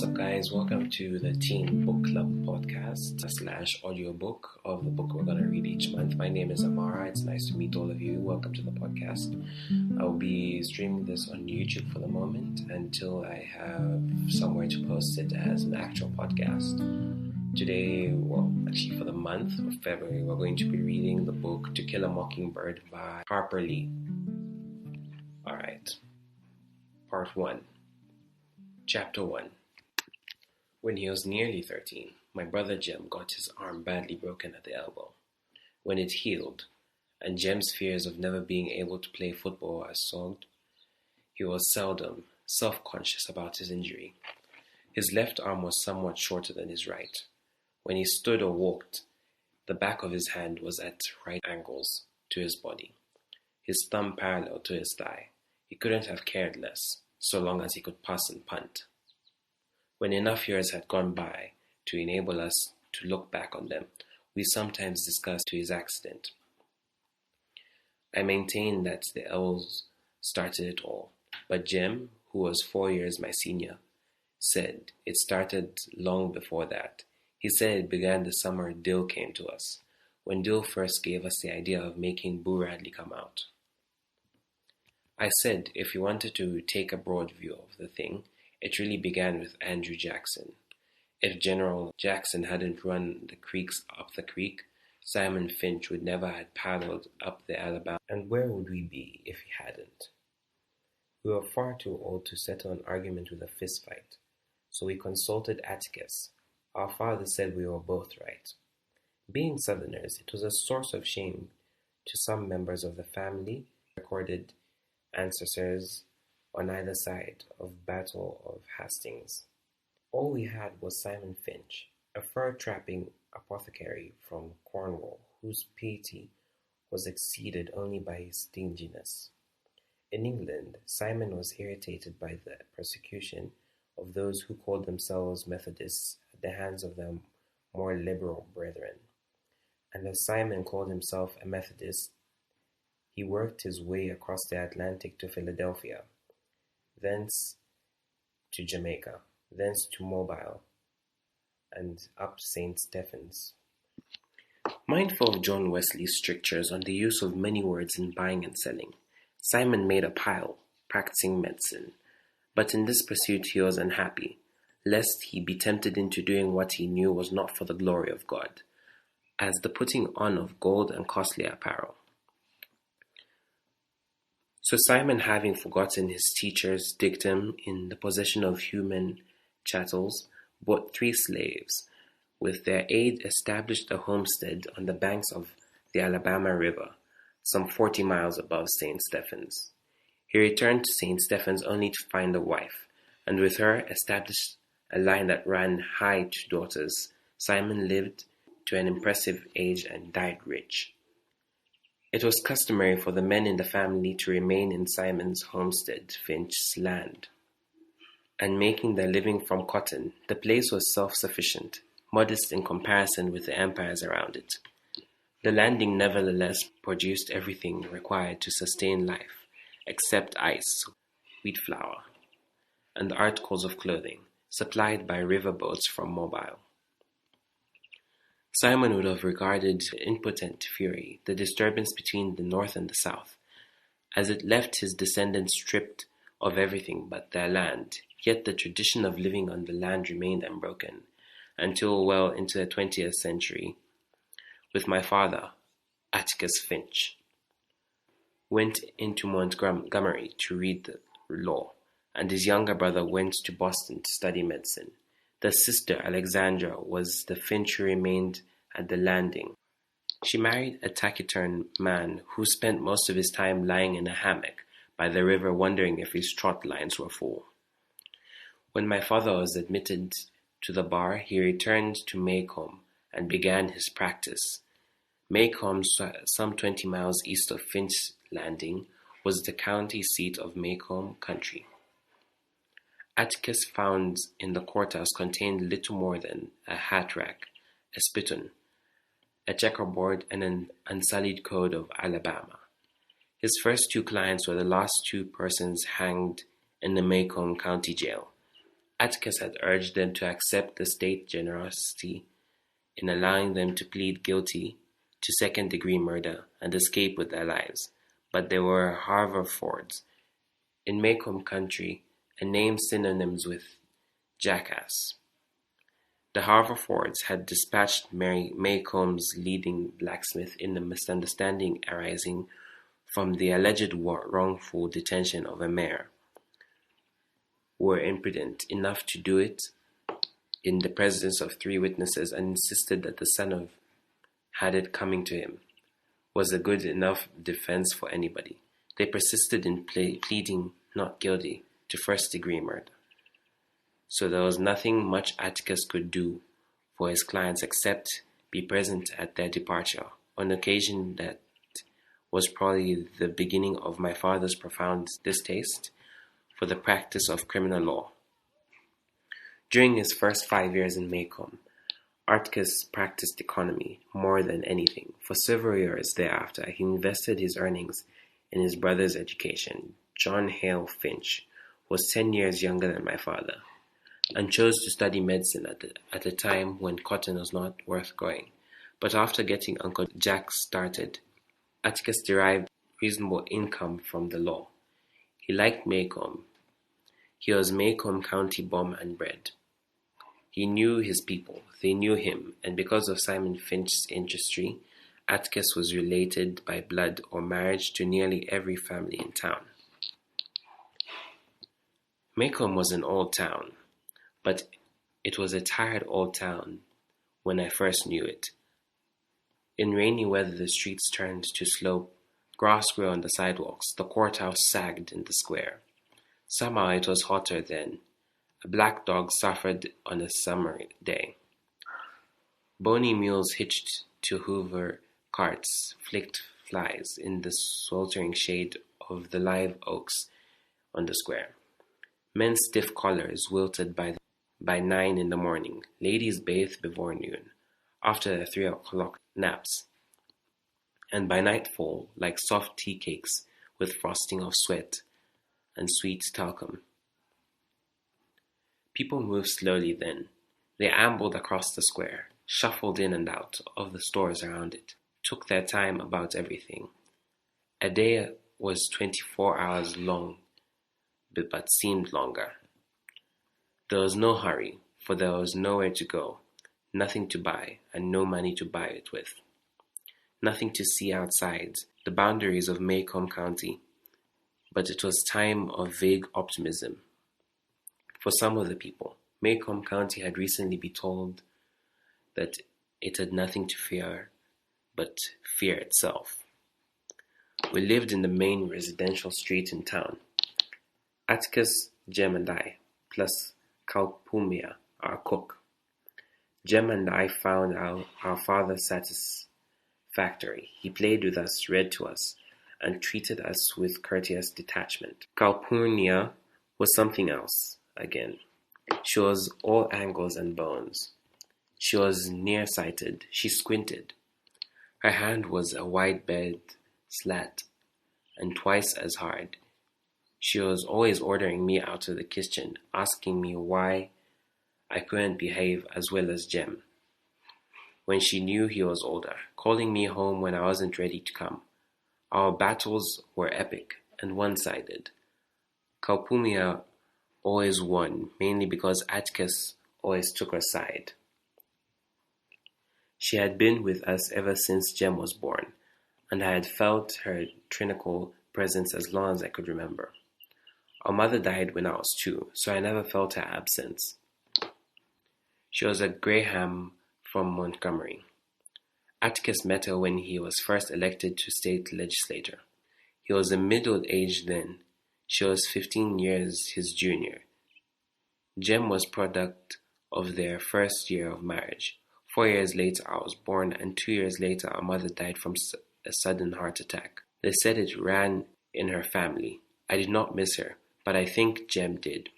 What's up, guys? Welcome to the Teen Book Club podcast / audiobook of the book we're going to read each month. My name is Amara. It's nice to meet all of you. Welcome to the podcast. I'll be streaming this on YouTube for the moment until I have somewhere to post it as an actual podcast. Today, actually for the month of February, we're going to be reading the book To Kill a Mockingbird by Harper Lee. Alright, Part 1. Chapter 1. When he was nearly 13, my brother Jem got his arm badly broken at the elbow. When it healed, and Jem's fears of never being able to play football assuaged, he was seldom self-conscious about his injury. His left arm was somewhat shorter than his right. When he stood or walked, the back of his hand was at right angles to his body, his thumb parallel to his thigh. He couldn't have cared less, so long as he could pass and punt. When enough years had gone by to enable us to look back on them, we sometimes discussed his accident. I maintain that the elves started it all, but Jem, who was 4 years my senior, said it started long before that. He said it began the summer Dill came to us, when Dill first gave us the idea of making Boo Radley come out. I said if you wanted to take a broad view of the thing, it really began with Andrew Jackson. If General Jackson hadn't run the creeks up the creek, Simon Finch would never have paddled up the Alabama. And where would we be if he hadn't? We were far too old to settle an argument with a fist fight, so we consulted Atticus. Our father said we were both right. Being Southerners, it was a source of shame to some members of the family, recorded ancestors on either side of Battle of Hastings. All we had was Simon Finch, a fur-trapping apothecary from Cornwall, whose piety was exceeded only by his stinginess. In England, Simon was irritated by the persecution of those who called themselves Methodists at the hands of their more liberal brethren. And as Simon called himself a Methodist, he worked his way across the Atlantic to Philadelphia, thence to Jamaica, thence to Mobile, and up St. Stephen's. Mindful of John Wesley's strictures on the use of many words in buying and selling, Simon made a pile, practicing medicine. But in this pursuit he was unhappy, lest he be tempted into doing what he knew was not for the glory of God, as the putting on of gold and costly apparel. So Simon, having forgotten his teacher's dictum in the possession of human chattels, bought 3 slaves. With their aid established a homestead on the banks of the Alabama River, some 40 miles above St. Stephen's. He returned to St. Stephen's only to find a wife, and with her established a line that ran high to daughters. Simon lived to an impressive age and died rich. It was customary for the men in the family to remain in Simon's homestead, Finch's land, and making their living from cotton. The place was self-sufficient, modest in comparison with the empires around it. The landing nevertheless produced everything required to sustain life, except ice, wheat flour, and articles of clothing, supplied by river boats from Mobile. Simon would have regarded impotent fury the disturbance between the North and the South, as it left his descendants stripped of everything but their land, yet the tradition of living on the land remained unbroken, until well into the 20th century, with my father, Atticus Finch, went into Montgomery to read the law, and his younger brother went to Boston to study medicine. The sister, Alexandra, was the Finch who remained at the landing. She married a taciturn man who spent most of his time lying in a hammock by the river wondering if his trot lines were full. When my father was admitted to the bar, he returned to Maycomb and began his practice. Maycomb, some 20 miles east of Finch Landing, was the county seat of Maycomb County. Atticus found in the courthouse contained little more than a hat rack, a spittoon, a checkerboard, and an unsullied code of Alabama. His first 2 clients were the last 2 persons hanged in the Maycomb County Jail, Atticus had urged them to accept the state generosity in allowing them to plead guilty to second-degree murder and escape with their lives, but they were Haverfords in Macomb County, a name synonymous with jackass. The Haverfords had dispatched Macomb's leading blacksmith in a misunderstanding arising from the alleged wrongful detention of a mayor, were imprudent enough to do it in the presence of 3 witnesses and insisted that the son of had it coming to him was a good enough defense for anybody. They persisted in pleading not guilty to first-degree murder. So there was nothing much Atticus could do for his clients except be present at their departure, on occasion that was probably the beginning of my father's profound distaste for the practice of criminal law. During his first 5 years in Macomb, Atticus practiced economy more than anything. For several years thereafter, he invested his earnings in his brother's education. John Hale Finch was 10 years younger than my father, and chose to study medicine at a time when cotton was not worth growing. But after getting Uncle Jack started, Atticus derived reasonable income from the law. He liked Macomb. He was Macomb County born and bred. He knew his people, they knew him, and because of Simon Finch's industry, Atticus was related by blood or marriage to nearly every family in town. Macomb was an old town, but it was a tired old town when I first knew it. In rainy weather, the streets turned to slope, grass grew on the sidewalks, the courthouse sagged in the square. Somehow it was hotter then. A black dog suffered on a summer day. Bony mules hitched to Hoover carts flicked flies in the sweltering shade of the live oaks on the square. Men's stiff collars wilted by 9 in the morning. Ladies bathed before noon, after their 3 o'clock naps, and by nightfall like soft tea cakes with frosting of sweat and sweet talcum. People moved slowly then. They ambled across the square, shuffled in and out of the stores around it, took their time about everything. A day was 24 hours long, but seemed longer. There was no hurry, for there was nowhere to go, nothing to buy, and no money to buy it with. Nothing to see outside the boundaries of Macomb County, but it was time of vague optimism. For some of the people, Macomb County had recently been told that it had nothing to fear but fear itself. We lived in the main residential street in town. Atticus, Jem and I, plus Kalpumia, our cook. Jem and I found our father satisfactory. He played with us, read to us, and treated us with courteous detachment. Kalpumia was something else. Again, she was all angles and bones. She was nearsighted. She squinted. Her hand was a wide bed slat and twice as hard. She was always ordering me out of the kitchen, asking me why I couldn't behave as well as Jem, when she knew he was older, calling me home when I wasn't ready to come. Our battles were epic and one-sided. Kalpumia always won, mainly because Atticus always took her side. She had been with us ever since Jem was born, and I had felt her tyrannical presence as long as I could remember. Our mother died when I was 2, so I never felt her absence. She was a Graham from Montgomery. Atticus met her when he was first elected to state legislature. He was middle-aged then. She was 15 years his junior. Jem was product of their first year of marriage. 4 years later I was born, and 2 years later our mother died from a sudden heart attack. They said it ran in her family. I did not miss her, but I think Jem did.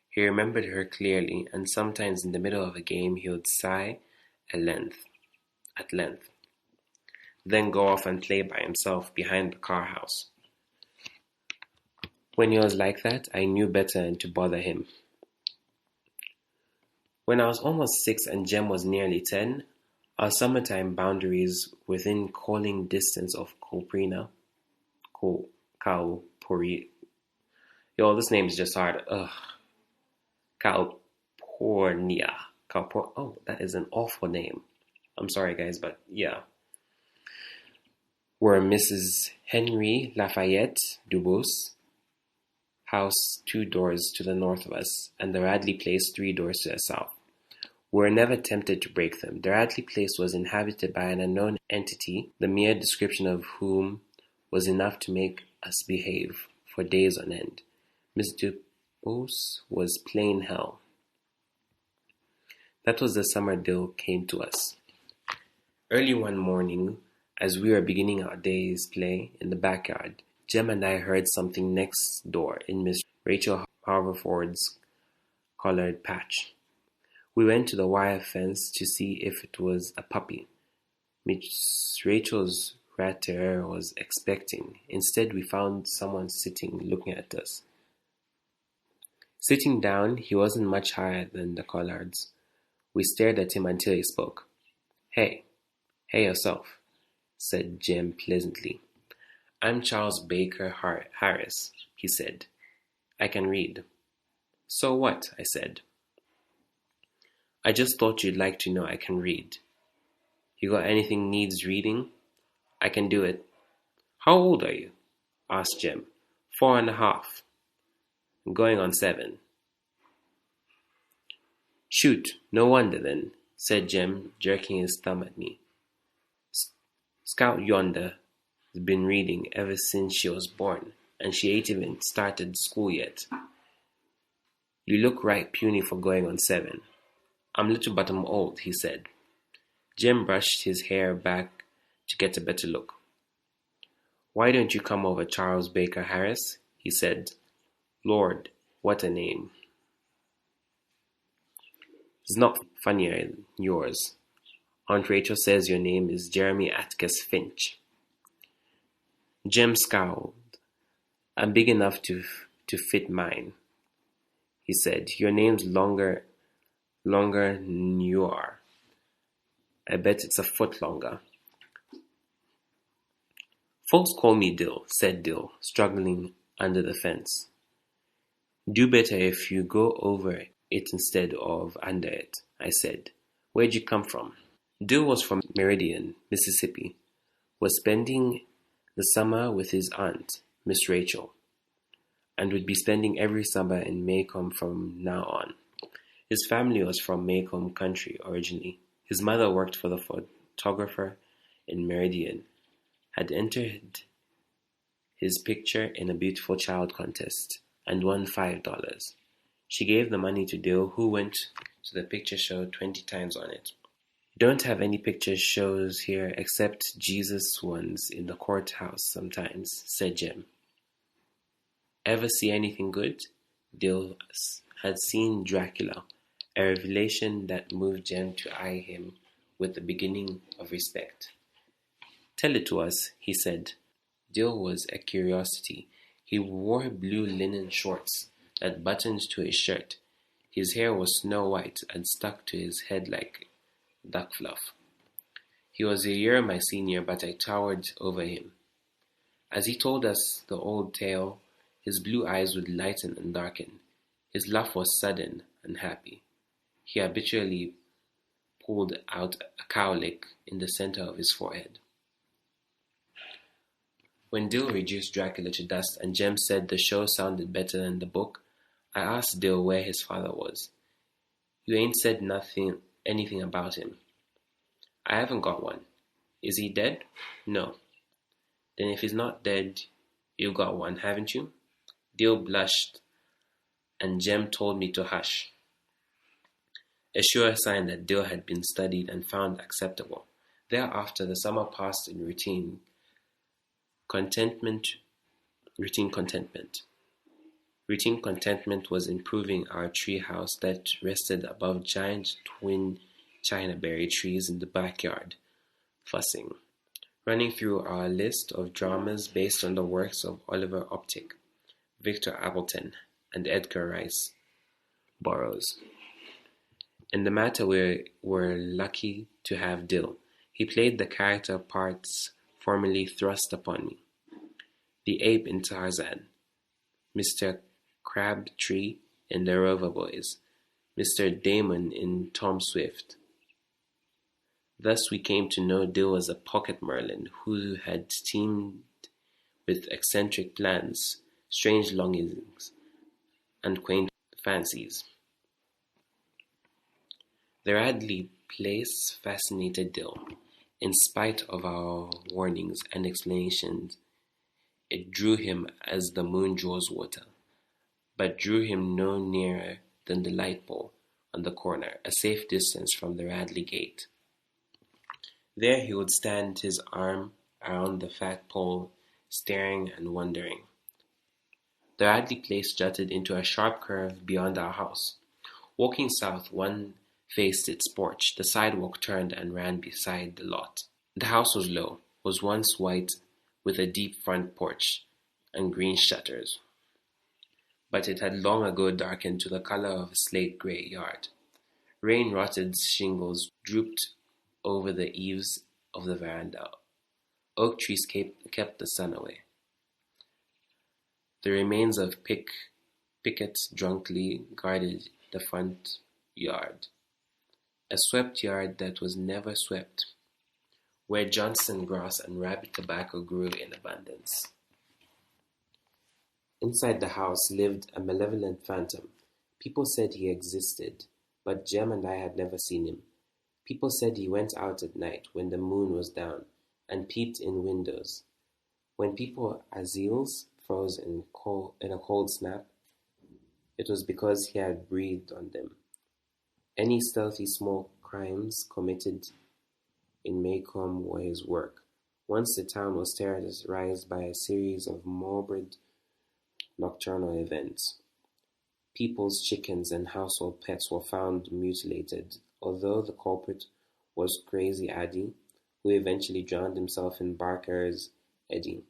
He remembered her clearly, and sometimes in the middle of a game he would sigh at length, then go off and play by himself behind the car house. When he was like that, I knew better than to bother him. When I was almost 6 and Jem was nearly 10, our summertime boundaries within calling distance of Koprina, Kaupuri. Yo, this name is just hard. Ugh. California. Oh, that is an awful name. I'm sorry, guys, but yeah. Were Mrs. Henry Lafayette Dubose house 2 doors to the north of us, and the Radley place 3 doors to the south. We were never tempted to break them. The Radley place was inhabited by an unknown entity, the mere description of whom was enough to make us behave for days on end. Miss Dubose was plain hell. That was the summer Dill came to us. Early one morning, as we were beginning our day's play in the backyard, Jem and I heard something next door in Miss Rachel Haverford's collared patch. We went to the wire fence to see if it was a puppy. Miss Rachel's rat terrier was expecting. Instead, we found someone sitting, looking at us. Sitting down, he wasn't much higher than the collards. We stared at him until he spoke. Hey yourself, said Jem pleasantly. I'm Charles Baker Harris, he said. I can read. So what? I said. I just thought you'd like to know I can read. You got anything needs reading? I can do it. How old are you? Asked Jem. 4.5. I'm going on 7. Shoot, no wonder then, said Jem, jerking his thumb at me. Scout yonder has been reading ever since she was born, and she ain't even started school yet. You look right puny for going on 7. I'm little but I'm old, he said. Jem brushed his hair back to get a better look. Why don't you come over, Charles Baker Harris? He said. Lord, what a name. It's not funnier than yours. Aunt Rachel says your name is Jeremy Atticus Finch. Jem scowled. I'm big enough to fit mine, he said. Your name's longer than you are. I bet it's a foot longer. Folks call me Dill, said Dill, struggling under the fence. Do better if you go over it instead of under it, I said. Where'd you come from? Dill was from Meridian, Mississippi. Was spending the summer with his aunt, Miss Rachel, and would be spending every summer in Maycomb from now on. His family was from Maycomb country originally. His mother worked for the photographer in Meridian, had entered his picture in a beautiful child contest, and won $5. She gave the money to Dill, who went to the picture show 20 times on it. Don't have any picture shows here except Jesus ones in the courthouse sometimes, said Jem. Ever see anything good? Dill had seen Dracula, a revelation that moved Jem to eye him with the beginning of respect. Tell it to us, he said. Dill was a curiosity. He wore blue linen shorts that buttoned to his shirt. His hair was snow white and stuck to his head like duck fluff. He was a year my senior, but I towered over him. As he told us the old tale, his blue eyes would lighten and darken. His laugh was sudden and happy. He habitually pulled out a cowlick in the center of his forehead. When Dill reduced Dracula to dust and Jem said the show sounded better than the book, I asked Dill where his father was. You ain't said anything about him. I haven't got one. Is he dead? No. Then if he's not dead, you've got one, haven't you? Dill blushed, and Jem told me to hush. A sure sign that Dill had been studied and found acceptable. Thereafter, the summer passed in routine contentment. Routine contentment was improving our tree house that rested above giant twin chinaberry trees in the backyard, fussing, running through our list of dramas based on the works of Oliver Optic, Victor Appleton, and Edgar Rice Burroughs. In the matter we were lucky to have Dill. He played the character parts formerly thrust upon me. The ape in Tarzan, Mr. Crabtree in The Rover Boys, Mr. Damon in Tom Swift. Thus we came to know Dill as a pocket Merlin who had teamed with eccentric plans, strange longings, and quaint fancies. The Radley place fascinated Dill. In spite of our warnings and explanations, it drew him as the moon draws water, but drew him no nearer than the light pole on the corner, a safe distance from the Radley gate. There he would stand, his arm around the fat pole, staring and wondering. The Radley place jutted into a sharp curve beyond our house. Walking south, one faced its porch. The sidewalk turned and ran beside the lot. The house was low, was once white, with a deep front porch and green shutters. But it had long ago darkened to the color of a slate-gray yard. Rain-rotted shingles drooped over the eaves of the veranda. Oak trees kept the sun away. The remains of pickets drunkenly guarded the front yard. A swept yard that was never swept, where Johnson grass and rabbit tobacco grew in abundance. Inside the house lived a malevolent phantom. People said he existed, but Jem and I had never seen him. People said he went out at night when the moon was down and peeped in windows. When people aziles froze in a cold snap, it was because he had breathed on them. Any stealthy small crimes committed in Maycomb were his work. Once the town was terrorized by a series of morbid nocturnal events. People's chickens and household pets were found mutilated, although the culprit was Crazy Addy, who eventually drowned himself in Barker's eddy.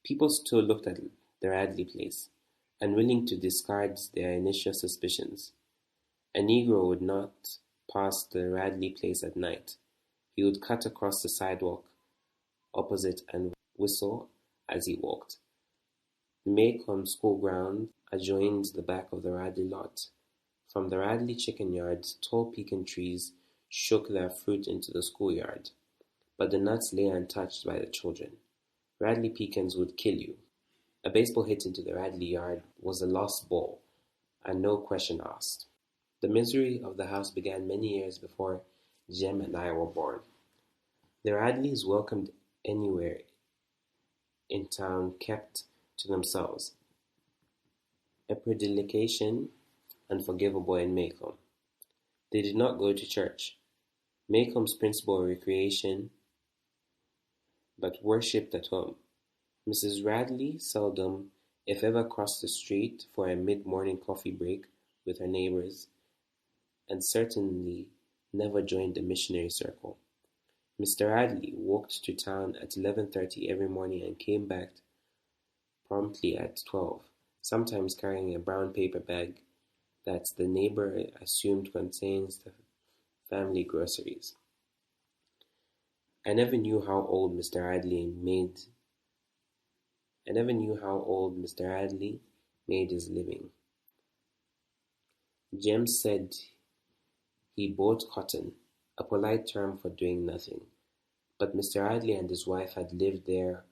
People still looked at the Radley place, unwilling to discard their initial suspicions. A Negro would not pass the Radley place at night. He would cut across the sidewalk opposite and whistle as he walked. The Maycomb school ground adjoined the back of the Radley lot. From the Radley chicken yard, tall pecan trees shook their fruit into the schoolyard, but the nuts lay untouched by the children. Radley pecans would kill you. A baseball hit into the Radley yard was a lost ball, and no question asked. The misery of the house began many years before Jem and I were born. The Radleys, welcomed anywhere in town, kept to themselves, a predilection unforgivable in Maycomb. They did not go to church, Maycomb's principal recreation, but worshipped at home. Mrs. Radley seldom, if ever, crossed the street for a mid-morning coffee break with her neighbors, and certainly never joined the missionary circle. Mr. Radley walked to town at 11:30 every morning and came back promptly at 12, sometimes carrying a brown paper bag that the neighbor assumed contains the family groceries. I never knew how old Mr. Radley made his living. Jem said he bought cotton, a polite term for doing nothing, but Mr. Radley and his wife had lived there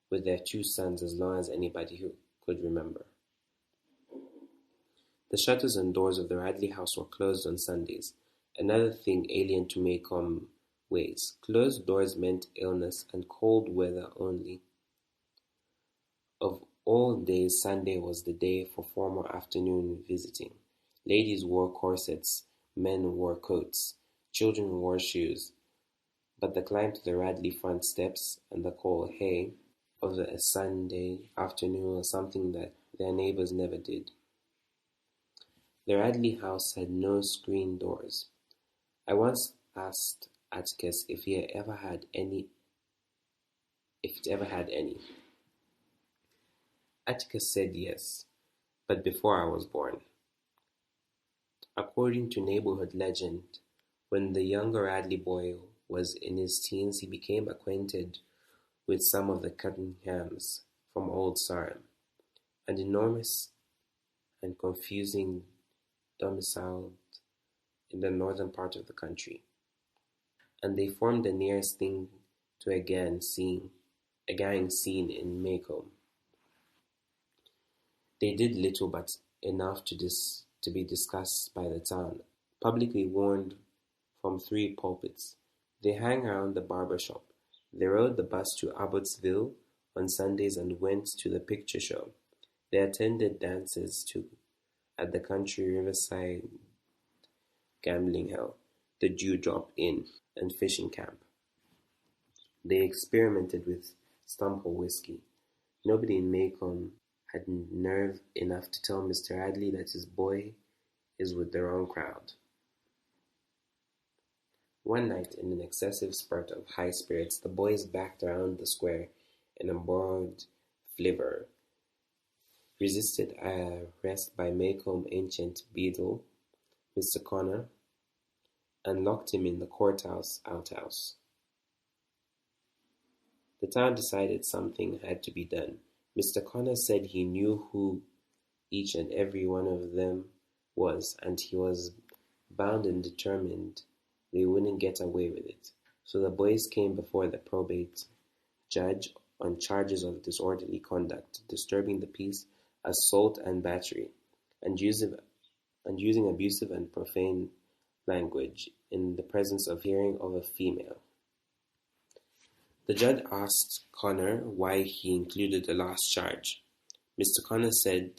with their 2 sons as long as anybody who could remember. The shutters and doors of the Radley house were closed on Sundays, another thing alien to Maycomb ways. Closed doors meant illness and cold weather only. Of all days, Sunday was the day for formal afternoon visiting. Ladies wore corsets, men wore coats, children wore shoes. But the climb to the Radley front steps and the call, "Hey," of a Sunday afternoon was something that their neighbors never did. The Radley house had no screen doors. I once asked Atticus if it ever had any. Atticus said yes, but before I was born. According to neighborhood legend, when the younger Radley boy was in his teens, he became acquainted with some of the Cunninghams from Old Sarum, an enormous and confusing domiciled in the northern part of the country, and they formed the nearest thing to a gang scene in Macomb. They did little but enough to be discussed by the town, publicly warned from 3 pulpits. They hang around the barber shop. They rode the bus to Abbotsville on Sundays and went to the picture show. They attended dances too at the country riverside gambling hell, the Dewdrop Inn, and fishing camp. They experimented with Stumble whiskey. Nobody in Macomb had nerve enough to tell Mr. Radley that his boy is with the wrong crowd. One night, in an excessive spurt of high spirits, the boys backed around the square in a borrowed flivver, resisted arrest by Macomb ancient beadle, Mr. Connor, and locked him in the courthouse outhouse. The town decided something had to be done. Mr. Connor said he knew who each and every one of them was, and he was bound and determined they wouldn't get away with it. So the boys came before the probate judge on charges of disorderly conduct, disturbing the peace, assault and battery, and using abusive and profane language in the presence of hearing of a female. The judge asked Connor why he included the last charge. Mr. Connor said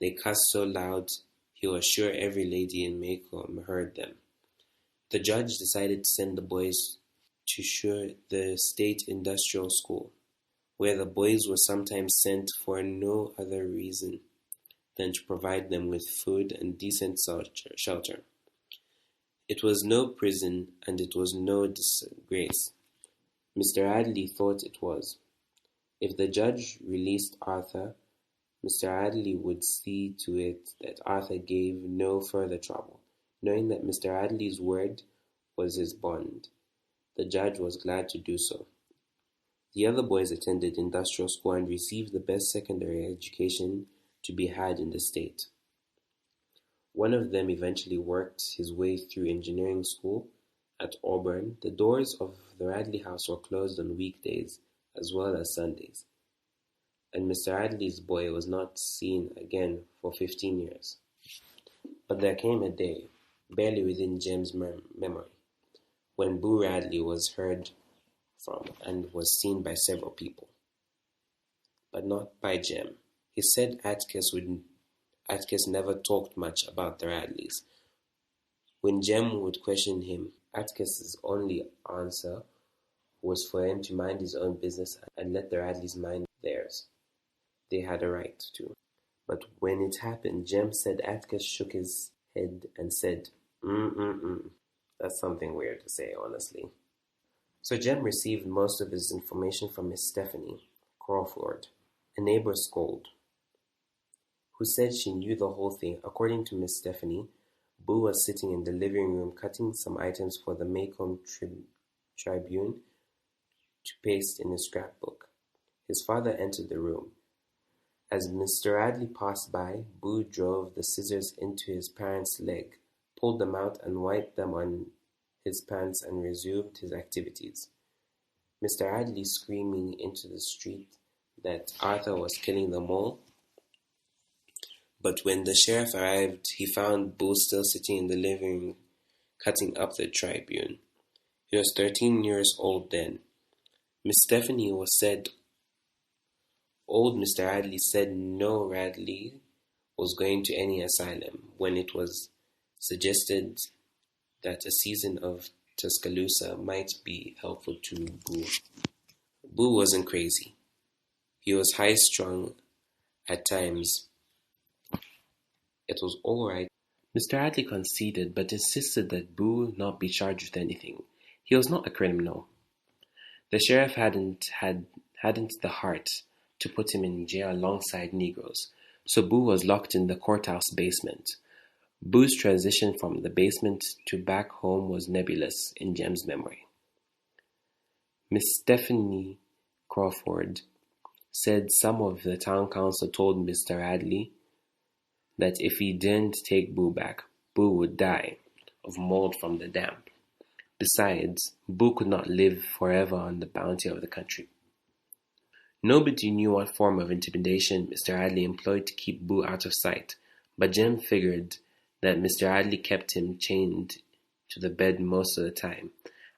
they cussed so loud he was sure every lady in Macomb heard them. The judge decided to send the boys to the State Industrial School, where the boys were sometimes sent for no other reason than to provide them with food and decent shelter. It was no prison, and it was no disgrace. Mr. Radley thought it was. If the judge released Arthur, Mr. Radley would see to it that Arthur gave no further trouble, knowing that Mr. Radley's word was his bond. The judge was glad to do so. The other boys attended industrial school and received the best secondary education to be had in the state. One of them eventually worked his way through engineering school at Auburn. The doors of the Radley house were closed on weekdays as well as Sundays, and Mr. Radley's boy was not seen again for 15 years. But there came a day, barely within Jem's memory, when Boo Radley was heard from and was seen by several people, but not by Jem. He said Atticus never talked much about the Radleys. When Jem would question him, Atticus's only answer was for him to mind his own business and let the Radleys mind theirs. They had a right to. But when it happened, Jem said Atticus shook his head and said, That's something weird to say, honestly. So Jem received most of his information from Miss Stephanie Crawford, a neighbor scold, who said she knew the whole thing. According to Miss Stephanie, Boo was sitting in the living room cutting some items for the Macomb Tribune to paste in his scrapbook. His father entered the room. As Mr. Radley passed by, Boo drove the scissors into his parents' leg, pulled them out and wiped them on his pants and resumed his activities. Mr. Radley screaming into the street that Arthur was killing them all. But when the sheriff arrived, he found Boo still sitting in the living room, cutting up the Tribune. He was 13 years old then. Miss Stephanie said old Mr. Radley said no Radley was going to any asylum when it was suggested that a season of Tuscaloosa might be helpful to Boo. Boo wasn't crazy. He was high-strung at times. It was all right. Mr. Radley conceded, but insisted that Boo not be charged with anything. He was not a criminal. The sheriff hadn't the heart to put him in jail alongside Negroes, so Boo was locked in the courthouse basement, Boo's transition from the basement to back home was nebulous in Jem's memory. Miss Stephanie Crawford said some of the town council told Mr. Radley that if he didn't take Boo back, Boo would die of mold from the damp. Besides, Boo could not live forever on the bounty of the country. Nobody knew what form of intimidation Mr. Radley employed to keep Boo out of sight, but Jem figured that Mr. Radley kept him chained to the bed most of the time.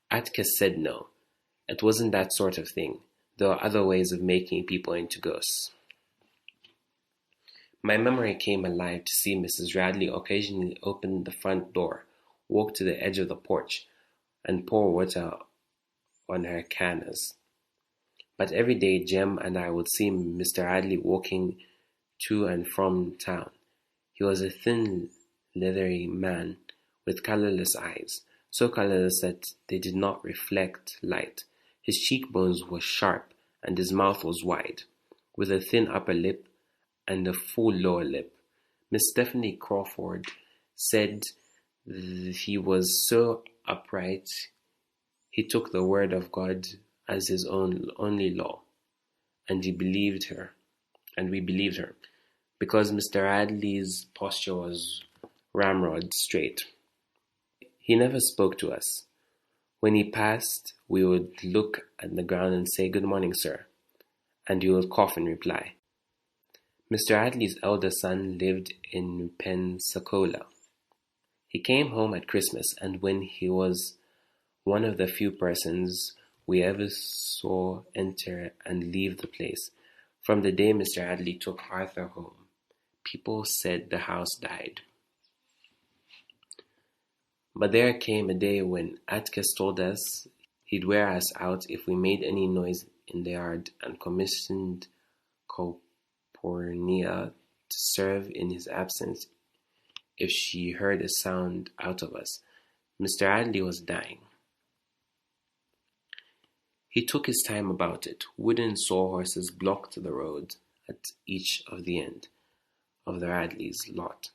Atticus said no, it wasn't that sort of thing. There are other ways of making people into ghosts. My memory came alive to see Mrs. Radley occasionally open the front door, walk to the edge of the porch, and pour water on her cannas. But every day Jem and I would see Mr. Radley walking to and from town. He was a thin, leathery man with colourless eyes, so colourless that they did not reflect light. His cheekbones were sharp and his mouth was wide, with a thin upper lip and a full lower lip. Miss Stephanie Crawford said he was so upright he took the word of God as his only law, and we believed her, because Mr. Radley's posture was ramrod straight. He never spoke to us. When he passed, we would look at the ground and say, "Good morning, sir," and he would cough in reply. Mr. Radley's elder son lived in Pensacola. He came home at Christmas, and when he was one of the few persons we ever saw enter and leave the place, from the day Mr. Radley took Arthur home, people said the house died. But there came a day when Atticus told us he'd wear us out if we made any noise in the yard, and commissioned Calpurnia to serve in his absence if she heard a sound out of us. Mr. Radley was dying. He took his time about it. Wooden sawhorses blocked the road at each of the end of the Radley's lot.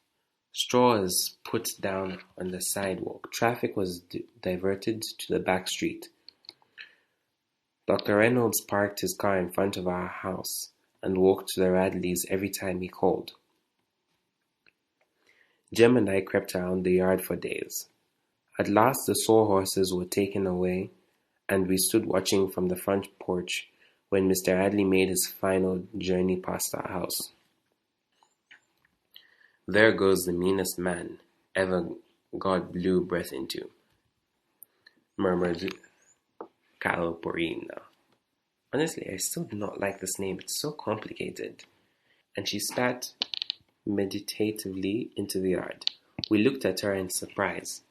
Straw was put down on the sidewalk. Traffic was diverted to the back street. Dr. Reynolds parked his car in front of our house and walked to the Radleys every time he called. Jem and I crept around the yard for days. At last the sawhorses were taken away, and we stood watching from the front porch when Mr. Radley made his final journey past our house. "There goes the meanest man ever God blew breath into," murmured Calpurnia. "Honestly, I still do not like this name. It's so complicated." And she spat meditatively into the yard. We looked at her in surprise,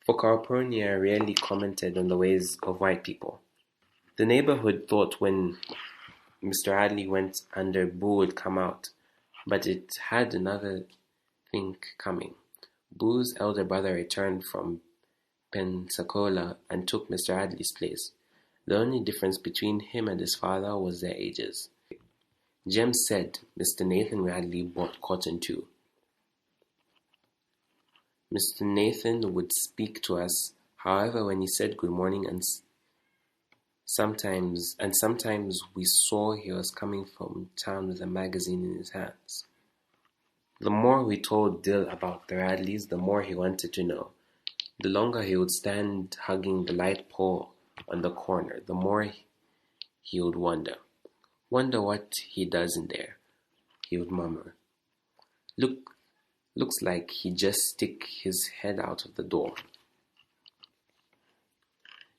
for Calpurnia rarely commented on the ways of white people. The neighborhood thought when Mr. Radley went under, Boo would come out, but it had another thing coming. Boo's elder brother returned from Pensacola and took Mr. Radley's place. The only difference between him and his father was their ages. Jem said Mr. Nathan Radley bought cotton too. Mr. Nathan would speak to us, however, when he said good morning, and sometimes we saw he was coming from town with a magazine in his hands. The more we told Dill about the Radleys, the more he wanted to know. The longer he would stand hugging the light pole on the corner, the more he would wonder. "Wonder what he does in there," he would murmur. Looks like he just stick his head out of the door."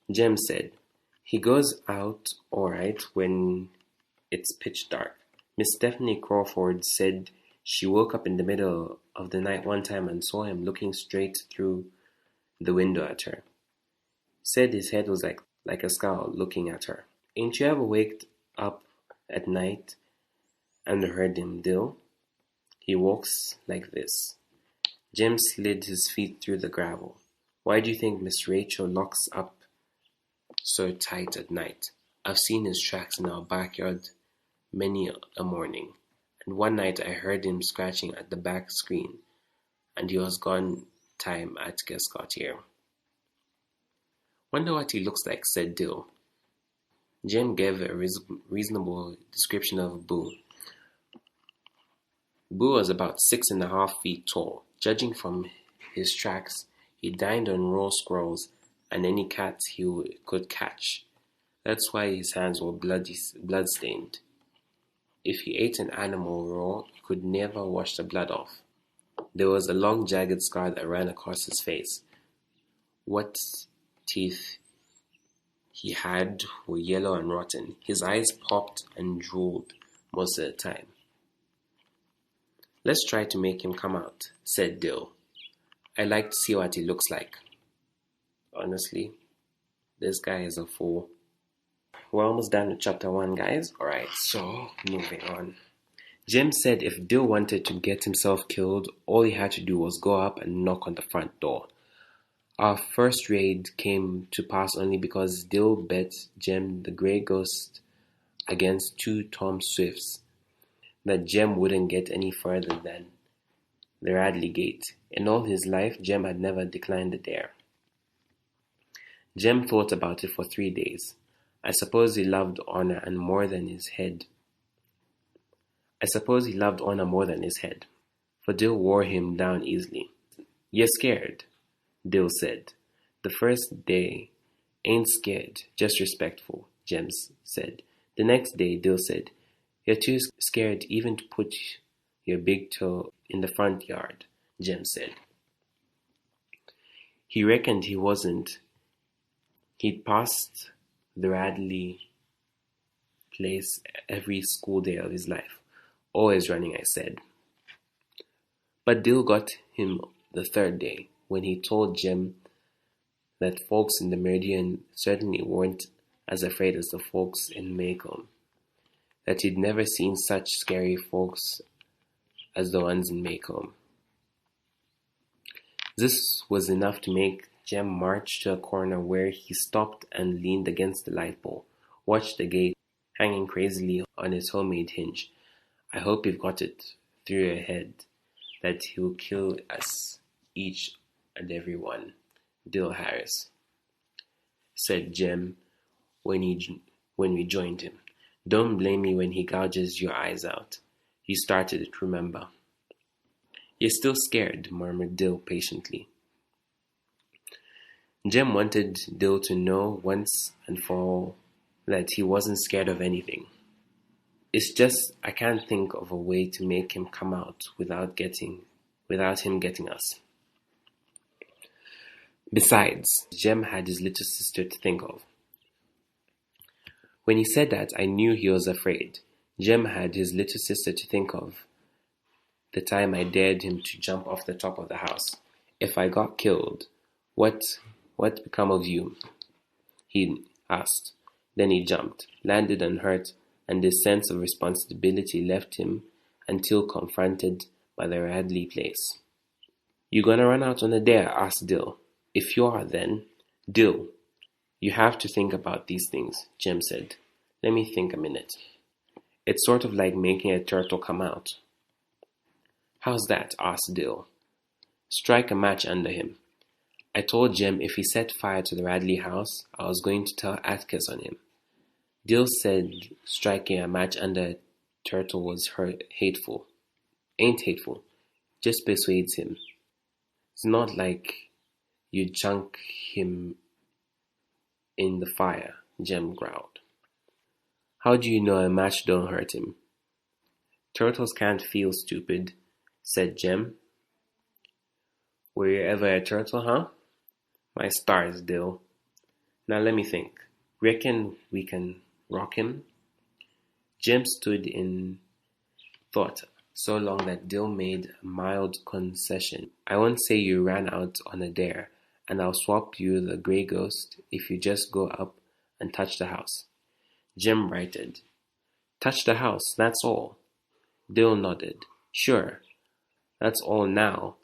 Jem said, "He goes out all right when it's pitch dark." Miss Stephanie Crawford said she woke up in the middle of the night one time and saw him looking straight through the window at her. Said his head was like a skull looking at her. "Ain't you ever waked up at night and heard him, Dill? He walks like this." Jem slid his feet through the gravel. "Why do you think Miss Rachel locks up so tight at night? I've seen his tracks in our backyard many a morning, and one night I heard him scratching at the back screen. and he was gone time Atticus got here. Wonder what he looks like, said Dill. Jem gave a reasonable description of Boo. Boo was about 6.5 feet tall. Judging from his tracks, he dined on raw squirrels and any cat he could catch. That's why his hands were blood-stained. If he ate an animal raw, he could never wash the blood off. There was a long jagged scar that ran across his face. What teeth he had were yellow and rotten. His eyes popped and drooled most of the time. Let's try to make him come out, said Dill. I'd like to see what he looks like. Honestly, this guy is a fool. We're almost done with chapter 1, guys. Alright, so moving on. Jem said if Dill wanted to get himself killed, all he had to do was go up and knock on the front door. Our first raid came to pass only because Dill bet Jem the Grey Ghost against 2 Tom Swifts that Jem wouldn't get any further than the Radley Gate. In all his life, Jem had never declined a dare. Jem thought about it for 3 days. I suppose he loved honor more than his head. For Dill wore him down easily. You're scared, Dill said. The first day, ain't scared, just respectful, Jem said. The next day, Dill said, you're too scared even to put your big toe in the front yard, Jem said. He reckoned he wasn't. He'd passed the Radley place every school day of his life. Always running, I said. But Dill got him the third day, when he told Jem that folks in the Meridian certainly weren't as afraid as the folks in Maycomb, that he'd never seen such scary folks as the ones in Maycomb. This was enough to make Jem march to a corner where he stopped and leaned against the light pole, watched the gate hanging crazily on its homemade hinge. I hope you've got it through your head that he'll kill us each and every one, Dill Harris, said Jem when we joined him. Don't blame me when he gouges your eyes out. You started it, remember. You're still scared, murmured Dill patiently. Jem wanted Dill to know once and for all that he wasn't scared of anything. It's just I can't think of a way to make him come out without him getting us. Besides, Jem had his little sister to think of. When he said that, I knew he was afraid. Jem had his little sister to think of. The time I dared him to jump off the top of the house. If I got killed, what become of you? He asked. Then he jumped, landed unhurt, and his sense of responsibility left him until confronted by the Radley place. You gonna run out on a dare? Asked Dill. If you are, then. Dill, you have to think about these things, Jem said. Let me think a minute. It's sort of like making a turtle come out. How's that? Asked Dill. Strike a match under him. I told Jem if he set fire to the Radley house, I was going to tell Atticus on him. Dill said striking a match under a turtle was hateful. Ain't hateful. Just persuades him. It's not like you chunk him in the fire, Jem growled. How do you know a match don't hurt him? Turtles can't feel, stupid, said Jem. Were you ever a turtle, huh? My stars, Dill. Now let me think. Reckon we can rock him? Jem stood in thought so long that Dill made a mild concession. I won't say you ran out on a dare, and I'll swap you the Grey Ghost if you just go up and touch the house. Jem brightened. Touch the house, that's all. Dill nodded. Sure, that's all now.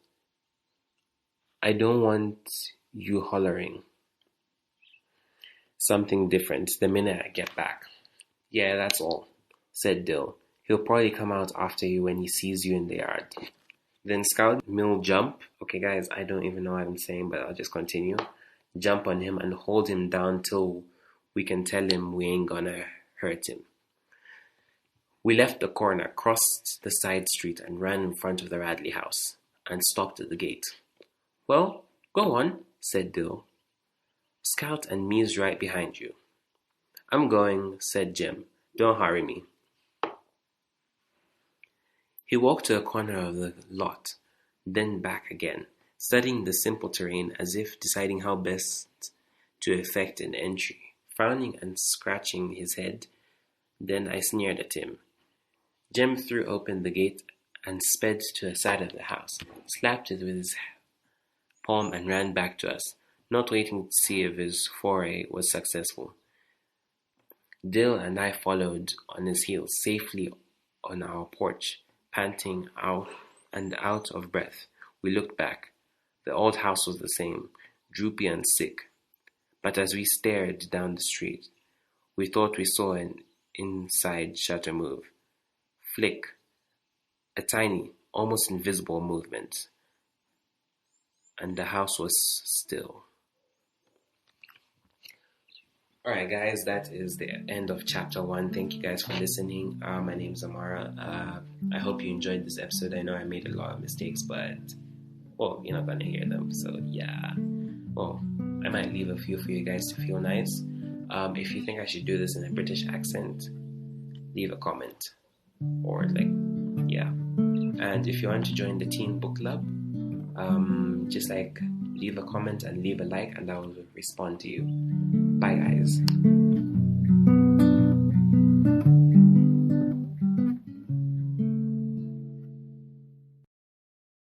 I don't want you hollering something different the minute I get back. Yeah, that's all, said Dill. He'll probably come out after you when he sees you in the yard. Then Scout Mill jump. Okay, guys, I don't even know what I'm saying, but I'll just continue. Jump on him and hold him down till we can tell him we ain't gonna hurt him. We left the corner, crossed the side street, and ran in front of the Radley house, and stopped at the gate. Well, go on, said Dill. Scout and me's right behind you. I'm going, said Jim. Don't hurry me. He walked to a corner of the lot, then back again, studying the simple terrain as if deciding how best to effect an entry, frowning and scratching his head. Then I sneered at him. Jim threw open the gate and sped to the side of the house, slapped it with his palm and ran back to us, not waiting to see if his foray was successful. Dill and I followed on his heels safely on our porch, panting out of breath. We looked back. The old house was the same, droopy and sick. But as we stared down the street, we thought we saw an inside shutter move. Flick. A tiny, almost invisible movement. And the house was still. Alright guys, that is the end of chapter 1. Thank you guys for listening. My name is Amara. I hope you enjoyed this episode. I know I made a lot of mistakes, but, well, you're not gonna hear them, so yeah. Well, I might leave a few for you guys to feel nice. If you think I should do this in a British accent, leave a comment. Or yeah. And if you want to join the Teen Book Club, just leave a comment and leave a like and I will respond to you. Bye guys.